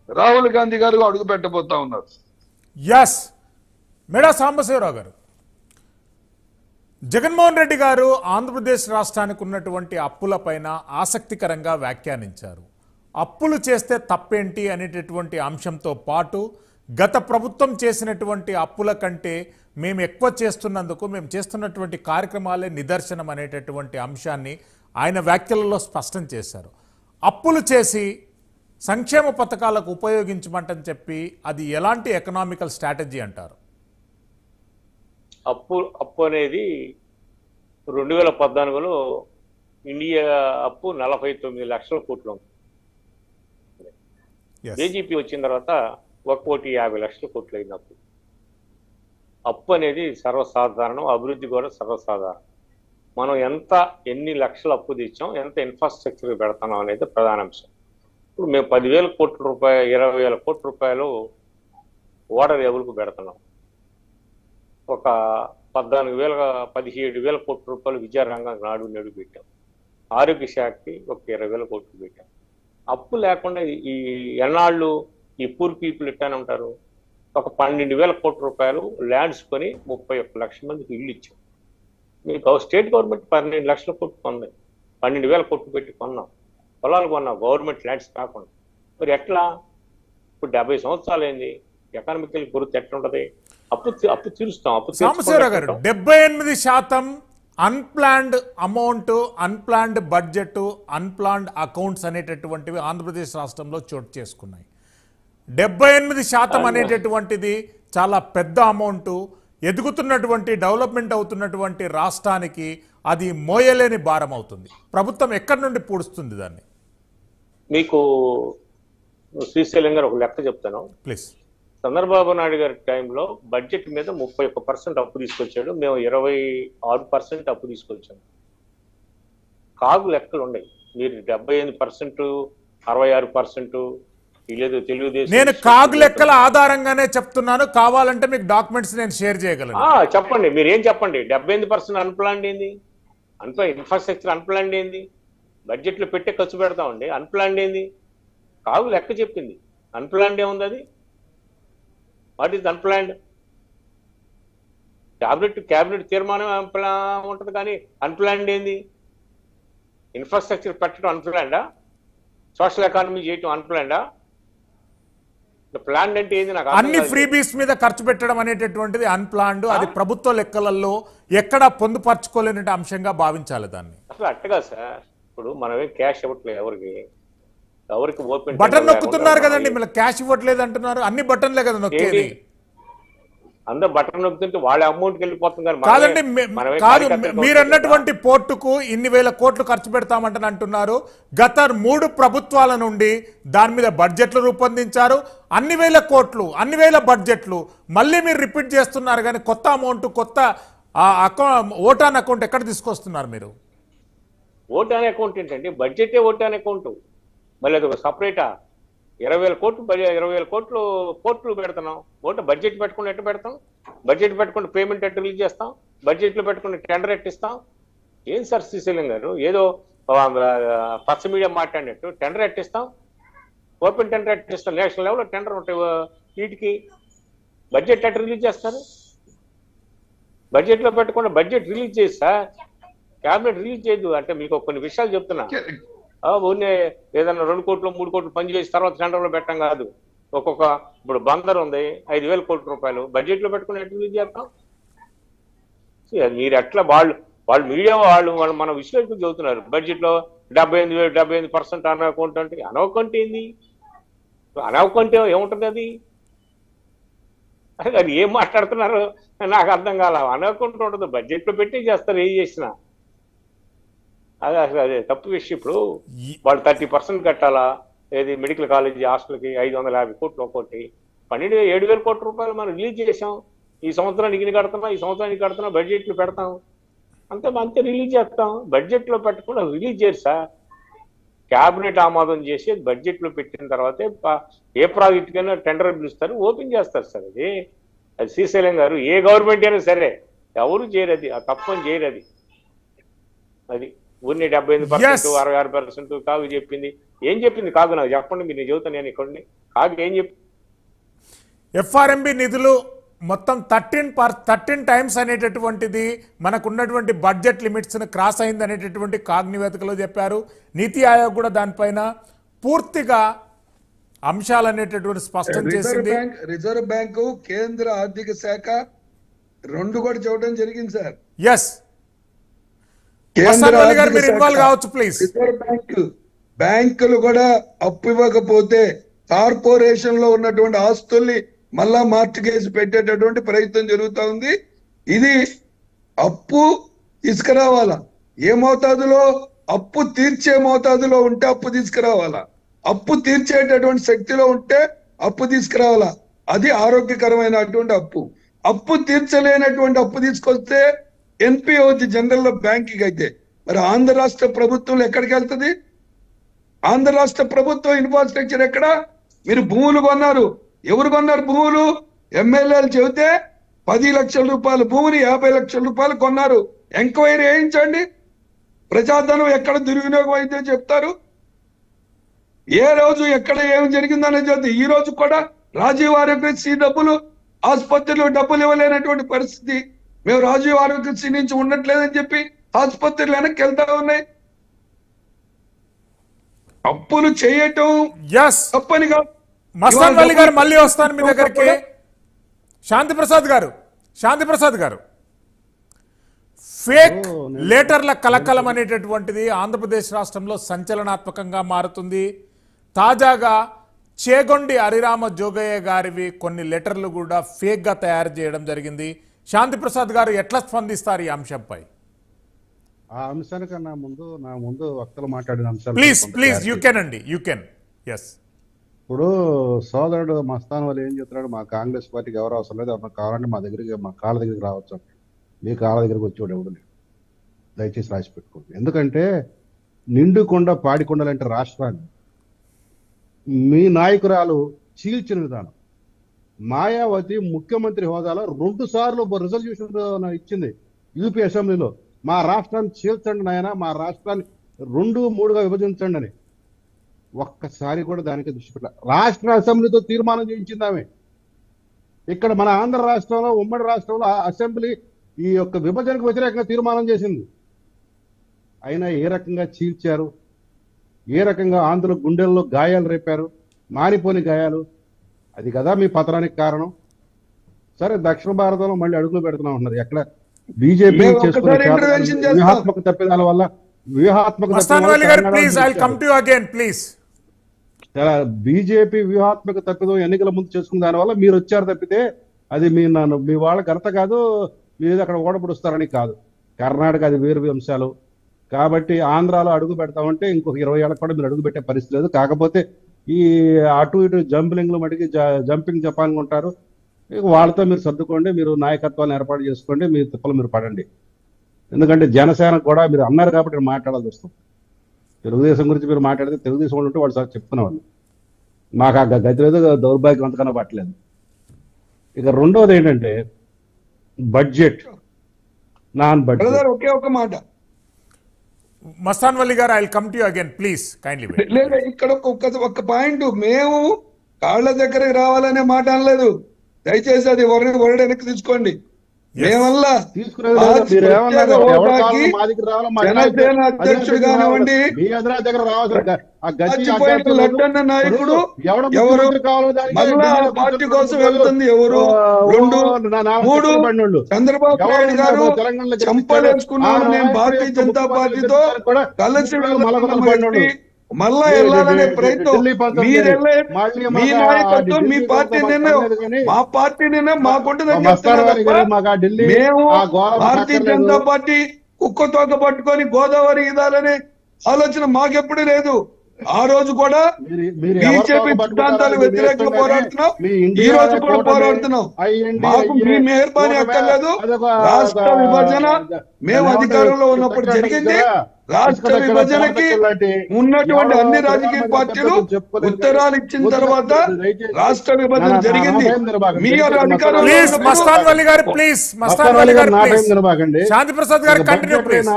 రాహుల్ గాంధీ గారు అడుగు పెట్టబోతా ఉన్నారు. ఎస్. మేడా సాంబశివరావు గారు, జగన్మోహన్ రెడ్డి గారు ఆంధ్రప్రదేశ్ రాష్ట్రానికి ఉన్నటువంటి అప్పులపైన ఆసక్తికరంగా వ్యాఖ్యానించారు. అప్పులు చేస్తే తప్పేంటి అనేటటువంటి అంశంతో పాటు గత ప్రభుత్వం చేసినటువంటి అప్పుల కంటే మేము ఎక్కువ చేస్తున్నందుకు మేము చేస్తున్నటువంటి కార్యక్రమాలే నిదర్శనం అనేటటువంటి అంశాన్ని ఆయన వ్యాఖ్యలలో స్పష్టం చేశారు. అప్పులు చేసి సంక్షేమ పథకాలకు ఉపయోగించమంటని చెప్పి అది ఎలాంటి ఎకనామికల్ స్ట్రాటజీ అంటారు? అప్పు అనేది 2014లో ఇండియా అప్పు 49 లక్షల కోట్లు ఉంది. బీజేపీ వచ్చిన తర్వాత 1,50 లక్షల కోట్లు అయిన అప్పు అనేది సర్వసాధారణం, అభివృద్ధి కూడా సర్వసాధారణం. మనం ఎన్ని లక్షల అప్పు తెచ్చాం, ఎంత ఇన్ఫ్రాస్ట్రక్చర్ పెడతాం అనేది ప్రధాన అంశం. ఇప్పుడు మేము 10,000 కోట్ల రూపాయలు, 20,000 కోట్ల రూపాయలు ఓడర్ ఎవరికి పెడుతున్నాం. ఒక 17,000 కోట్ల రూపాయలు విద్యారంగం నాడు నేడు పెట్టాం. ఆరోగ్య శాఖకి ఒక 20,000 కోట్లు పెట్టాం. అప్పు లేకుండా ఈ ఎన్నాళ్ళు ఈ పూర్ పీపుల్ ఎట్టానే ఉంటారు. ఒక 12,000 కోట్ల రూపాయలు ల్యాండ్స్ కొని 31 లక్షల మందికి ఇల్లు ఇచ్చాం. మీకు స్టేట్ గవర్నమెంట్ 12 లక్షల కోట్లు కొంది, 12,000 కోట్లు పెట్టి కొన్నాం, పొలాలు కొన్నాం, గవర్నమెంట్ ల్యాండ్స్ కాకుండా. మరి ఎట్లా? ఇప్పుడు 70 సంవత్సరాలు అయింది, ఎకనామికల్ గ్రోత్ ఎట్లా ఉంటుంది? అప్పు తీరుస్తాం. సాంబశివరావు గారు, 78% unplanned amount, unplanned budget, unplanned accounts అనేటటువంటివి ఆంధ్రప్రదేశ్ రాష్ట్రంలో చోటు చేసుకున్నాయి. 78% అనేటటువంటిది చాలా పెద్ద అమౌంట్. ఎదుగుతున్నటువంటి డెవలప్మెంట్ అవుతున్నటువంటి రాష్ట్రానికి అది మోయలేని భారం అవుతుంది. ప్రభుత్వం ఎక్కడి నుండి పూడుస్తుంది దాన్ని? మీకు శ్రీశైలం గారు ఒక లెక్క చెప్తాను ప్లీజ్. చంద్రబాబు నాయుడు గారి టైంలో బడ్జెట్ మీద 31% అప్పు తీసుకొచ్చాడు. మేము 26% అప్పు తీసుకొచ్చాము. కాగు లెక్కలు ఉన్నాయి. మీరు 78%, 66%, లేదు తెలుగుదేశం. నేను కాగు లెక్కల ఆధారంగానే చెప్తున్నాను. కావాలంటే మీకు డాక్యుమెంట్స్ నేను షేర్ చేయగలను. చెప్పండి, మీరేం చెప్పండి. 78% అన్ప్లాన్డ్ ఏంది? ఇన్ఫ్రాస్ట్రక్చర్ అన్ప్లాన్డ్ ఏంది? బడ్జెట్ లో పెట్టే ఖర్చు పెడతామండి. అన్ప్లాన్డ్ ఏంది? కాగు లెక్క చెప్పింది. అన్ప్లాన్డ్ ఏముంది? అది వాట్ ఈస్ అన్ప్లాన్డ్? క్యాబినెట్ తీర్మానం ఉంటుంది, కానీ అన్ప్లాన్డ్ ఏంది? ఇన్ఫ్రాస్ట్రక్చర్ పెట్టడం అన్ప్లాన్డా? సోషల్ ఎకానమీ చేయటం అన్ప్లాన్డా? ప్లాన్ అంటే ఏంది? నాకు అన్ని ఫ్రీబీస్ మీద ఖర్చు పెట్టడం అనేటటువంటిది అన్ప్లాన్డ్. అది ప్రభుత్వ లెక్కలలో ఎక్కడా పొందుపరచుకోలేని అంశంగా భావించాలి దాన్ని. అసలు అట్టగా సార్, ఇప్పుడు మనమే క్యాష్ ఇవ్వట్లేదు ఎవరికి ఓపెన్ బటన్ నొక్కుతున్నారు కదండి, మళ్ళీ క్యాష్ ఇవ్వట్లేదు అంటున్నారు. అన్ని బటన్లే కదా నొక్కేది. అందరూ బటన్ నొక్కుతుంటే వాళ్ళ అమౌంట్కి వెళ్ళిపోతుంది. కాదండి, కాదు, మీరు అన్నటువంటి పోర్టుకు ఇన్ని వేల కోట్లు ఖర్చు పెడతామంటని అంటున్నారు. గత 3 ప్రభుత్వాల నుండి దాని మీద బడ్జెట్లు రూపొందించారు. అన్ని వేల కోట్లు, అన్ని వేల బడ్జెట్లు మళ్ళీ మీరు రిపీట్ చేస్తున్నారు. కానీ కొత్త అమౌంట్, కొత్త ఓటాన్ అకౌంట్ ఎక్కడ తీసుకొస్తున్నారు మీరు? ఓటాన్ అకౌంట్ ఏంటండి? బడ్జెటే ఓటాన్ అకౌంట్. మళ్ళీ అది ఒక సపరేటా? 20,000 కోట్లు, 20,000 కోట్లు పోర్టులు పెడుతున్నాం. బడ్జెట్ పెట్టుకుని ఎట్టు పెడతాం? బడ్జెట్ పెట్టుకుని పేమెంట్ ఎట్టు రిలీజ్ చేస్తాం? బడ్జెట్లో పెట్టుకుని టెండర్ ఎట్టిస్తాం? ఏం సార్ శ్రీశైలం గారు, ఏదో పచ్చ మీడియా మాట్లాడినట్టు టెండర్ ఎట్టిస్తాం? ఓపెన్ టెండర్ ఎట్టిస్తాం? నేషనల్ లెవెల్లో టెండర్ ఉంటాయి వీటికి. బడ్జెట్ ఎట్టు రిలీజ్ చేస్తారు? బడ్జెట్లో పెట్టుకుని బడ్జెట్ రిలీజ్ చేసి సార్, క్యాబినెట్ రిలీజ్ చేయదు అంటే మీకు కొన్ని విషయాలు చెప్తున్నా. ఊరినే ఏదన్నా 2 కోట్లు 3 కోట్లు పని చేసి తర్వాత టెండర్లో పెట్టడం కాదు. ఇప్పుడు బందర్ ఉంది, 5,000 కోట్ల రూపాయలు బడ్జెట్లో పెట్టుకుని ఎట్లా రిలీజ్ చేస్తాం? మీరు ఎట్లా వాళ్ళు మీడియా వాళ్ళు మన విశ్లేషకులు చెబుతున్నారు బడ్జెట్లో 78% అనకౌంట్ అంటే. అనకౌంట్ ఏంది? అనకౌంట్ ఏముంటుంది? అది ఏం మాట్లాడుతున్నారు నాకు అర్థం కాల. అనకౌంట్ ఉంటుంది, బడ్జెట్లో పెట్టి చేస్తారు ఏం చేసినా. అదే తప్పు విషయం. ఇప్పుడు వాళ్ళు 30% కట్టాలా? ఏది మెడికల్ కాలేజీ హాస్టల్కి 550 కోట్లు ఒక్కోటి. 7,000 కోట్ల రూపాయలు మనం రిలీజ్ చేసాం. ఈ సంవత్సరానికి ఇన్ని కడుతున్నాం, ఈ సంవత్సరానికి కడుతున్నాం, బడ్జెట్లు పెడతాం, అంతే రిలీజ్ చేస్తాం. బడ్జెట్లో పెట్టకుండా రిలీజ్ చేయరు సార్. క్యాబినెట్ ఆమోదం చేసి బడ్జెట్లో పెట్టిన తర్వాతే ఏ ప్రాజెక్టుకైనా టెండర్ పిలుస్తారు, ఓపెన్ చేస్తారు సార్. అది శ్రీశైలం గారు, ఏ గవర్నమెంట్ అయినా సరే ఎవరు చేయరు. అది తప్పని చేయరు. అది ఊరిని 78%, 66% కాగు చెప్పింది. ఏం చెప్పింది కాగు? నాకు చెప్పండి, మీరు చెబుతాను నేను ఇక్కడ. కాగు ఏం చెప్పి ఎఫ్ఆర్ఎంబి నిధులు మొత్తం 13 టైమ్స్ అనేటటువంటిది మనకున్నటువంటి బడ్జెట్ లిమిట్స్ను క్రాస్ అయింది అనేటటువంటి కాగ్ నివేదికలో చెప్పారు. నీతి ఆయోగ్ కూడా దానిపైన పూర్తిగా అంశాలు అనేటటువంటి స్పష్టం చేసింది. రిజర్వ్ బ్యాంకు, కేంద్ర ఆర్థిక శాఖ రెండు కూడా చూడడం జరిగింది సార్. ఎస్, మీరు ఇన్వాల్వ్ కావచ్చు ప్లీజ్. రిజర్వ్ బ్యాంకులు కూడా అప్పు ఇవ్వకపోతే కార్పొరేషన్ లో ఉన్నటువంటి ఆస్తుల్ని మళ్ళా మార్టిగేజ్ పెట్టేటటువంటి ప్రయత్నం జరుగుతూ ఉంది. ఇది అప్పు తీసుకురావాలా, ఏ మోతాదులో? అప్పు తీర్చే మోతాదులో ఉంటే అప్పు తీసుకురావాలా, అప్పు తీర్చేటటువంటి శక్తిలో ఉంటే అప్పు తీసుకురావాలా. అది ఆరోగ్యకరమైనటువంటి అప్పు. అప్పు తీర్చలేనటువంటి అప్పు తీసుకొస్తే ఎన్పిఓ అవుతుంది జనరల్ బ్యాంకింగ్ అయితే. మరి ఆంధ్ర రాష్ట్ర ప్రభుత్వం ఎక్కడికి వెళ్తుంది? ఆంధ్ర రాష్ట్ర ప్రభుత్వం ఇన్ఫ్రాస్ట్రక్చర్ ఎక్కడ? మీరు భూములు కొన్నారు. ఎవరు కొన్నారు భూములు? ఎమ్మెల్యేలు చెబితే 10 లక్షల రూపాయల భూమిని 50 లక్షల రూపాయలు కొన్నారు. ఎంక్వైరీ వేయించండి. ప్రజాధనం ఎక్కడ దుర్వినియోగం అయితే చెప్తారు. ఏ రోజు ఎక్కడ ఏమి జరిగిందనేది చెప్తే ఈ రోజు కూడా రాజీవ్ ఆరోగ్యశ్రీ డబ్బులు, ఆసుపత్రిలో డబ్బులు ఇవ్వలేనటువంటి పరిస్థితి. మేము రాజీవ్ ఆరోగ్యశ్రీ నుంచి ఉండట్లేదని చెప్పి ఆసుపత్రులు వెనక్కి వెళ్తా ఉన్నాయి. అప్పులు చేయటం తప్పని కాదు. మస్తాన్ వలి గారు మళ్ళీ వస్తాను మీ దగ్గరికి. శాంతిప్రసాద్ గారు ఫేక్ లెటర్ల కలకలం అనేటటువంటిది ఆంధ్రప్రదేశ్ రాష్ట్రంలో సంచలనాత్మకంగా మారుతుంది. తాజాగా చేగొండి హరిరామ జోగయ్య గారివి కొన్ని లెటర్లు కూడా ఫేక్ గా తయారు చేయడం జరిగింది. శాంతిప్రసాద్ గారు ఎట్లా స్పందిస్తారు ఈ అంశంపై? ఆ అంశానికన్నా నా ముందు వక్తలు మాట్లాడిన అంశాలు ప్లీజ్ యూ కెన్ అండి, యూ కెన్. ఎస్, ఇప్పుడు సోదరుడు మస్తాన్ వాళ్ళు ఏం చెప్తున్నాడు, మా కాంగ్రెస్ పార్టీకి ఎవరు అవసరం లేదు, ఎవరు కావాలంటే మా దగ్గరికి, మా కాళ్ళ దగ్గరికి రావచ్చు. మీ కాళ్ళ దగ్గరికి వచ్చేవాడు ఎవడు లేదు. దయచేసి రాసి పెట్టుకోండి. ఎందుకంటే నిండుకొండ పాడికొండలంటే రాష్ట్రాన్ని మీ నాయకురాలు చీల్చిన విధానం. మాయావతి ముఖ్యమంత్రి హోదాలో 2 సార్లు రిజల్యూషన్ ఇచ్చింది యూపీ అసెంబ్లీలో, మా రాష్ట్రాన్ని చీల్చండి నాయన, మా రాష్ట్రాన్ని 2-3గా విభజించండి అని. ఒక్కసారి కూడా దానికి దృష్టి పెట్టాలి. రాష్ట్ర అసెంబ్లీతో తీర్మానం చేయించింది ఆమె. ఇక్కడ మన ఆంధ్ర రాష్ట్రంలో, ఉమ్మడి రాష్ట్రంలో అసెంబ్లీ ఈ యొక్క విభజనకు వ్యతిరేకంగా తీర్మానం చేసింది. అయినా ఏ రకంగా చీల్చారు, ఏ రకంగా ఆంధ్రుల గుండెల్లో గాయాలు రేపారు, మానిపోని గాయాలు. అది కదా మీ పతనానికి కారణం. సరే, దక్షిణ భారతంలో మళ్ళీ అడుగులు పెడుతున్నాం ఉన్నారు. ఎక్కడ బీజేపీ చేసుకునే వ్యూహాత్మక తప్పిదాల వల్ల బీజేపీ వ్యూహాత్మక తప్పిదం ఎన్నికల ముందు చేసుకున్న దానివల్ల మీరు వచ్చారు తప్పితే అది మీ వాళ్ళ ఘనత కాదు, మీరు అక్కడ ఓడపడుస్తారని కాదు. కర్ణాటక అది వేరు అంశాలు. కాబట్టి ఆంధ్రాలో అడుగు పెడతామంటే ఇంకొక 20 ఏళ్ళకి కూడా మీరు అడుగు పెట్టే పరిస్థితి లేదు. కాకపోతే ఈ అటు ఇటు జంపింగ్లు మటుకి జంపింగ్ జపాన్గా ఉంటారు. వాళ్ళతో మీరు సర్దుకోండి, మీరు నాయకత్వాన్ని ఏర్పాటు చేసుకోండి, మీ తిప్పలు మీరు పడండి. ఎందుకంటే జనసేన కూడా మీరు అన్నారు కాబట్టి మాట్లాడాల్సి వస్తుంది. తెలుగుదేశం గురించి మీరు మాట్లాడితే తెలుగుదేశం వాళ్ళు ఉంటే వాళ్ళు సార్ చెప్తున్నవాళ్ళు, మాకు ఆ గతి లేదు, దౌర్భాగ్యం అంతకన్నా పట్టలేదు. ఇక రెండోది ఏంటంటే బడ్జెట్, నాన్ బడ్జెట్. ఒకే ఒక మాట మస్తాన్ వలి గారు, I will come to you again please kindly wait. లేదు, ఇక్కడ ఒక పాయింట్, మేము కాళ్ళ దగ్గరికి రావాలనే మాట అనలేదు. దయచేసి అది వరడు వెనక్కి తీసుకోండి. మేమల్లా జనసేన అధ్యక్షుడు కానివ్వండి, లడ్డన్న నాయకుడు ఎవరు, మళ్ళా పార్టీ కోసం వెళ్తుంది ఎవరు, 2, 3 చంద్రబాబు నాయుడు గారు చంపలేసుకున్నారు. నేను భారతీయ జనతా పార్టీతో కలిసి మళ్ళా వెళ్ళాలనే ప్రయత్నం. మీ నాయకత్వం, మీ పార్టీ నిర్ణయం, మా పార్టీ నిర్ణయం మాకుంటుందని చెప్తున్నారు. మేము భారతీయ జనతా పార్టీ కుక్క తోక పట్టుకొని గోదావరి ఇదాలనే ఆలోచన మాకెప్పుడు లేదు. ఆ రోజు కూడా బీజేపీ సిద్ధాంతాలు వ్యతిరేకంగా పోరాడుతున్నాం, ఈ రోజు కూడా పోరాడుతున్నాం. మాకు మీ మెహర్బానీ అక్కర్లేదు. రాష్ట్ర విభజన మేము అధికారంలో ఉన్నప్పుడు జరిగింది. రాష్ట్ర విభజనకి ఉన్నటువంటి అన్ని రాజకీయ పార్టీలు ఉత్తరాలు ఇచ్చిన తర్వాత రాష్ట్ర విభజన జరిగింది. మీ అధికారంలో శాంతిప్రసాద్ గారు continue please.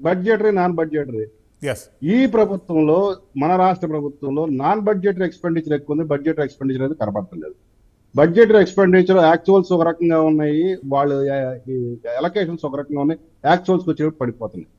Budgetary non budgetary. Yes. ఈ ప్రభుత్వంలో, మన రాష్ట్ర ప్రభుత్వంలో నాన్ బడ్జెటరీ ఎక్స్పెండిచర్ ఎక్కువ ఉంది, బడ్జెటరీ ఎక్స్పెండిచర్ అనేది కనబడలేదు. బడ్జెటరీ ఎక్స్పెండిచర్ యాక్చువల్స్ ఒక రకంగా ఉన్నాయి, వాళ్ళు ఎలకేషన్స్ ఒక రకంగా ఉన్నాయి, యాక్చువల్స్కి వచ్చేటప్పుడు పడిపోతున్నాయి.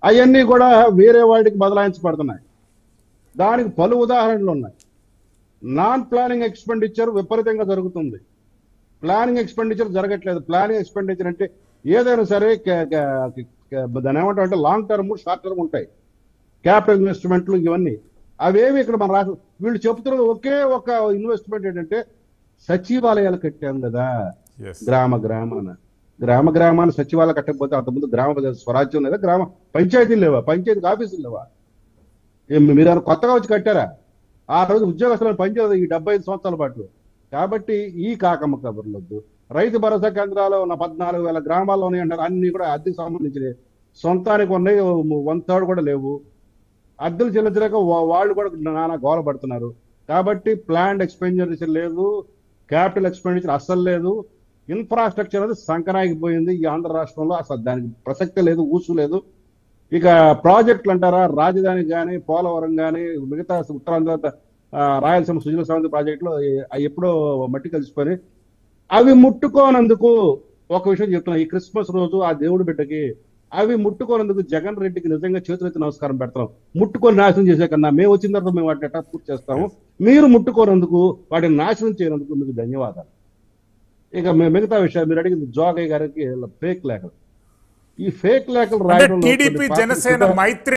అవన్నీ కూడా వేరే వాటికి బదలాయించబడుతున్నాయి. దానికి పలు ఉదాహరణలు ఉన్నాయి. నాన్ ప్లానింగ్ ఎక్స్పెండిచర్ విపరీతంగా జరుగుతుంది, ప్లానింగ్ ఎక్స్పెండిచర్ జరగట్లేదు. ప్లానింగ్ ఎక్స్పెండిచర్ అంటే ఏదైనా సరే దాని ఏమంటారు అంటే లాంగ్ టర్మ్, షార్ట్ టర్మ్ ఉంటాయి, క్యాపిటల్ ఇన్వెస్ట్మెంట్లు ఇవన్నీ. అవేవి ఇక్కడ మన రాష్ట్రం వీళ్ళు చెప్తున్నది ఒకే ఒక ఇన్వెస్ట్మెంట్ ఏంటంటే సచివాలయాలు కట్టాం కదా గ్రామ గ్రామాన సచివాలయాలు కట్టకపోతే అంతకుముందు గ్రామ స్వరాజ్యం లేదా, గ్రామ పంచాయతీలు లేవా, పంచాయతీ ఆఫీసులు లేవా? మీరు కొత్తగా వచ్చి కట్టారా? ఆ రోజు ఉద్యోగస్తులను పనిచేయదు ఈ 75 సంవత్సరాల పాటు. కాబట్టి ఈ కాకమ్మ కబుర్లొద్దు. రైతు భరోసా కేంద్రాలు ఉన్న 14,000 గ్రామాల్లో ఉన్నాయి అంటారు, అన్ని కూడా అద్దెకు సంబంధించినవి. సొంతానికి ఉన్నాయి 1/3 కూడా లేవు. అద్దెలు చెల్లించలేక వాళ్ళు కూడా నానా గోల పడుతున్నారు. కాబట్టి ప్లాన్డ్ ఎక్స్పెండిచర్ లేదు, క్యాపిటల్ ఎక్స్పెండిచర్ అస్సలు లేదు. ఇన్ఫ్రాస్ట్రక్చర్ అనేది సంకనాగిపోయింది ఈ ఆంధ్ర రాష్ట్రంలో. అసలు దానికి ప్రసక్తి లేదు, ఊసు లేదు. ఇక ప్రాజెక్టులు అంటారా, రాజధాని కానీ, పోలవరం కానీ, మిగతా ఉత్తరాంధ్ర రాయలసీమ సుజల సమితి ప్రాజెక్టులు అవి ఎప్పుడో మట్టి కలిసిపోయి అవి ముట్టుకోనందుకు ఒక విషయం చెప్తున్నా. ఈ క్రిస్మస్ రోజు ఆ దేవుడి బిడ్డకి అవి ముట్టుకోనందుకు జగన్ రెడ్డికి నిజంగా చేతులెత్తి నమస్కారం పెడతాం. ముట్టుకొని నాశనం చేసే కన్నా మేము వచ్చిన తర్వాత మేము వాటిని ఎట్లా పూర్తి చేస్తాము, మీరు ముట్టుకోనందుకు వాటిని నాశనం చేయనందుకు మీకు ధన్యవాదాలు. ఇక మిగతా విషయాలు మీరు అడిగింది జోగయ్య గారికి ఫేక్ లేఖలు. ఈ ఫేక్ లేఖలు రాయడం టీడీపీ జనసేన మైత్రి